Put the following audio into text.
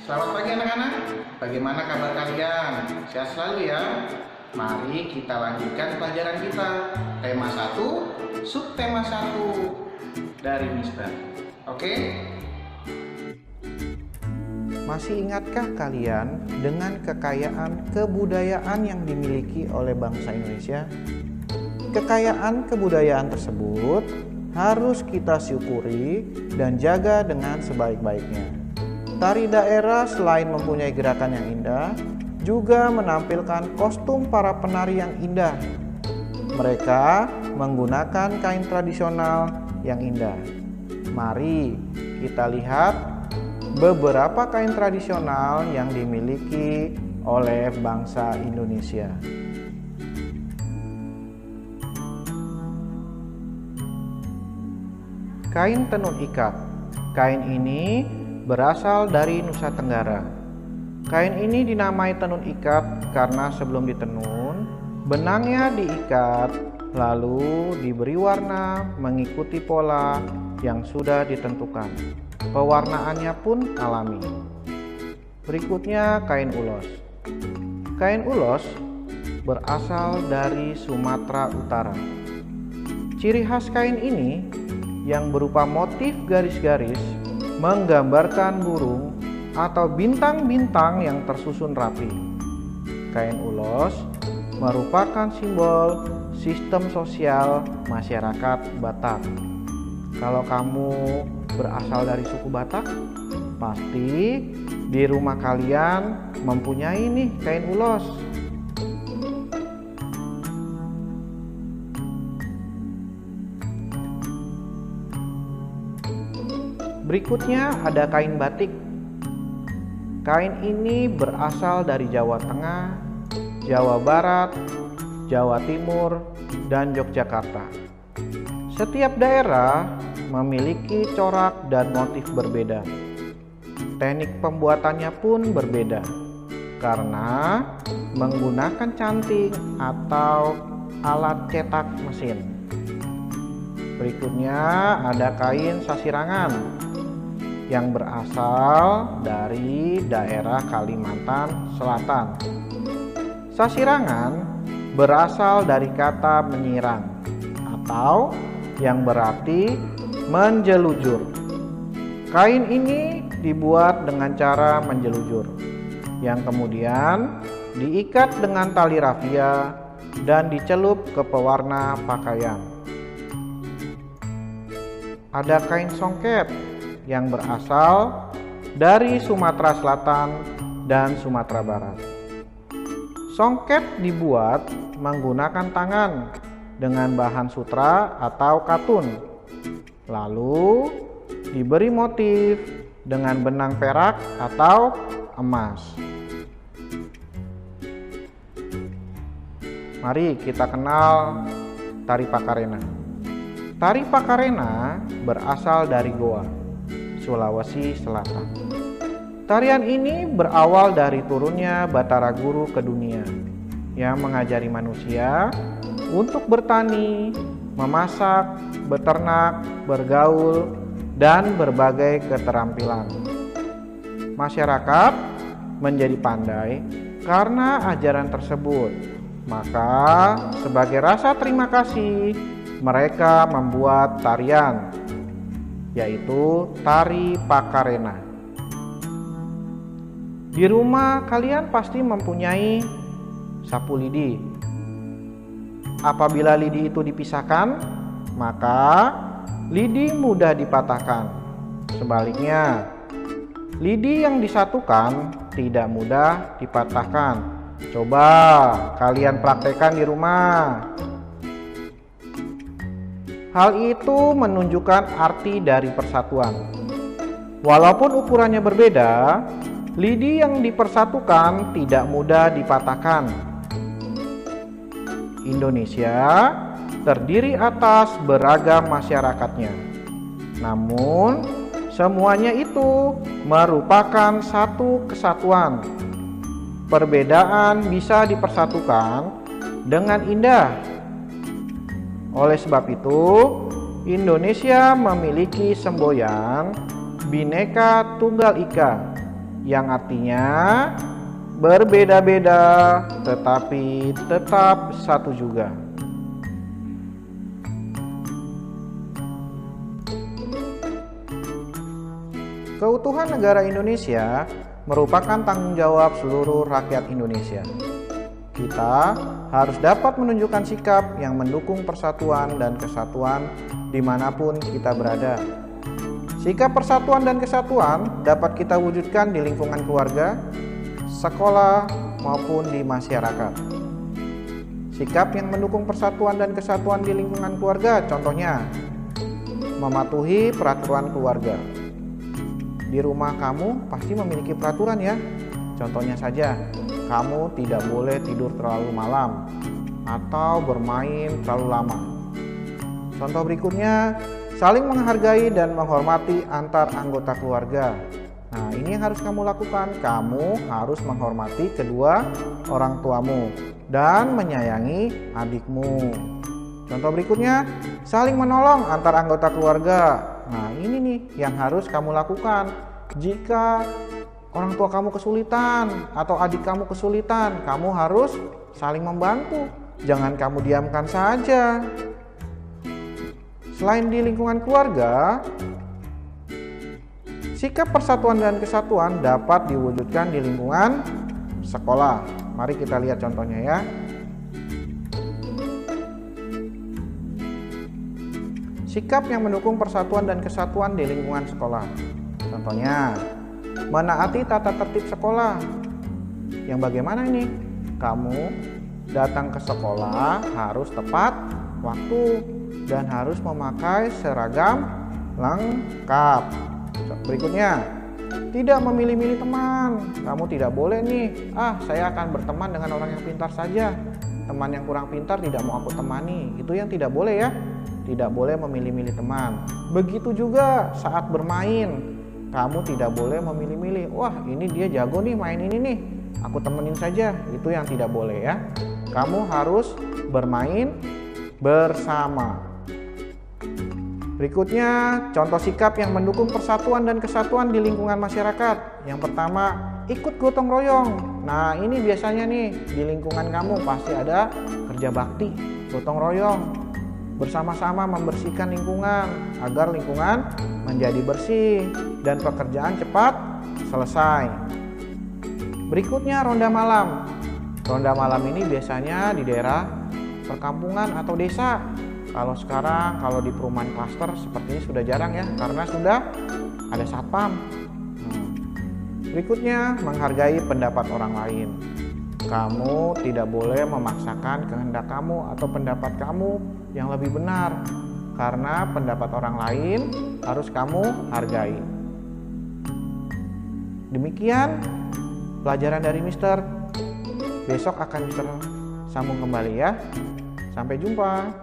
Selamat pagi anak-anak, bagaimana kabar kalian? Sehat selalu ya. Mari kita lanjutkan pelajaran kita. Tema 1, subtema 1 dari Mister. Oke? Masih ingatkah kalian dengan kekayaan kebudayaan yang dimiliki oleh bangsa Indonesia? Kekayaan kebudayaan tersebut harus kita syukuri dan jaga dengan sebaik-baiknya. Tari daerah selain mempunyai gerakan yang indah, juga menampilkan kostum para penari yang indah. Mereka menggunakan kain tradisional yang indah. Mari kita lihat beberapa kain tradisional yang dimiliki oleh bangsa Indonesia. Kain tenun ikat. Kain ini berasal dari Nusa Tenggara. Kain ini dinamai tenun ikat karena sebelum ditenun, benangnya diikat lalu diberi warna mengikuti pola yang sudah ditentukan. Pewarnaannya pun alami. Berikutnya kain ulos. Kain ulos berasal dari Sumatera Utara. Ciri khas kain ini yang berupa motif garis-garis menggambarkan burung atau bintang-bintang yang tersusun rapi. Kain ulos merupakan simbol sistem sosial masyarakat Batak. Kalau kamu berasal dari suku Batak, pasti di rumah kalian mempunyai nih kain ulos. Berikutnya ada kain batik. Kain ini berasal dari Jawa Tengah, Jawa Barat, Jawa Timur, dan Yogyakarta. Setiap daerah memiliki corak dan motif berbeda. Teknik pembuatannya pun berbeda karena menggunakan canting atau alat cetak mesin. Berikutnya ada kain sasirangan yang berasal dari daerah Kalimantan Selatan. Sasirangan berasal dari kata menyirang atau yang berarti menjelujur. Kain ini dibuat dengan cara menjelujur, yang kemudian diikat dengan tali rafia dan dicelup ke pewarna pakaian. Ada kain songket yang berasal dari Sumatera Selatan dan Sumatera Barat. Songket dibuat menggunakan tangan dengan bahan sutra atau katun, lalu diberi motif dengan benang perak atau emas. Mari kita kenal tari Pakarena. Tari Pakarena berasal dari Goa, Sulawesi Selatan. Tarian ini berawal dari turunnya Batara Guru ke dunia yang mengajari manusia untuk bertani, memasak, beternak, bergaul, dan berbagai keterampilan. Masyarakat menjadi pandai karena ajaran tersebut. Maka sebagai rasa terima kasih, mereka membuat tarian, yaitu tari Pakarena. Di rumah kalian pasti mempunyai sapu lidi. Apabila lidi itu dipisahkan, maka lidi mudah dipatahkan. Sebaliknya, lidi yang disatukan tidak mudah dipatahkan. Coba kalian praktekkan di rumah. Hal itu menunjukkan arti dari persatuan. Walaupun ukurannya berbeda, lidi yang dipersatukan tidak mudah dipatahkan. Indonesia terdiri atas beragam masyarakatnya. Namun, semuanya itu merupakan satu kesatuan. Perbedaan bisa dipersatukan dengan indah. Oleh sebab itu, Indonesia memiliki semboyan Bhinneka Tunggal Ika yang artinya berbeda-beda tetapi tetap satu juga. Keutuhan negara Indonesia merupakan tanggung jawab seluruh rakyat Indonesia. Kita harus dapat menunjukkan sikap yang mendukung persatuan dan kesatuan dimanapun kita berada. Sikap persatuan dan kesatuan dapat kita wujudkan di lingkungan keluarga, sekolah, maupun di masyarakat. Sikap yang mendukung persatuan dan kesatuan di lingkungan keluarga, contohnya mematuhi peraturan keluarga. Di rumah kamu pasti memiliki peraturan ya. Contohnya saja, kamu tidak boleh tidur terlalu malam atau bermain terlalu lama. Contoh berikutnya, saling menghargai dan menghormati antar anggota keluarga. Nah, ini yang harus kamu lakukan. Kamu harus menghormati kedua orang tuamu dan menyayangi adikmu. Contoh berikutnya, saling menolong antar anggota keluarga. Nah, ini nih yang harus kamu lakukan. Jika orang tua kamu kesulitan atau adik kamu kesulitan, kamu harus saling membantu. Jangan kamu diamkan saja. Selain di lingkungan keluarga, sikap persatuan dan kesatuan dapat diwujudkan di lingkungan sekolah. Mari kita lihat contohnya ya. Sikap yang mendukung persatuan dan kesatuan di lingkungan sekolah. Contohnya, menaati tata tertib sekolah. Yang bagaimana ini? Kamu datang ke sekolah harus tepat waktu dan harus memakai seragam lengkap. Berikutnya, tidak memilih-milih teman. Kamu tidak boleh nih, saya akan berteman dengan orang yang pintar saja. Teman yang kurang pintar tidak mau aku temani. Itu yang tidak boleh ya. Tidak boleh memilih-milih teman. Begitu juga saat bermain. Kamu tidak boleh memilih-milih. Wah, ini dia jago nih main ini nih, aku temenin saja. Itu yang tidak boleh ya. Kamu harus bermain bersama. Berikutnya, contoh sikap yang mendukung persatuan dan kesatuan di lingkungan masyarakat. Yang pertama, ikut gotong royong. Nah, ini biasanya nih di lingkungan kamu pasti ada kerja bakti, gotong royong. Bersama-sama membersihkan lingkungan agar lingkungan menjadi bersih dan pekerjaan cepat selesai. Berikutnya, ronda malam. Ronda malam ini biasanya di daerah perkampungan atau desa. Kalau sekarang, kalau di perumahan klaster sepertinya sudah jarang ya, karena sudah ada satpam. Berikutnya, menghargai pendapat orang lain. Kamu tidak boleh memaksakan kehendak kamu atau pendapat kamu yang lebih benar, karena pendapat orang lain harus kamu hargai. Demikian pelajaran dari Mister. Besok akan Mister sambung kembali ya. Sampai jumpa.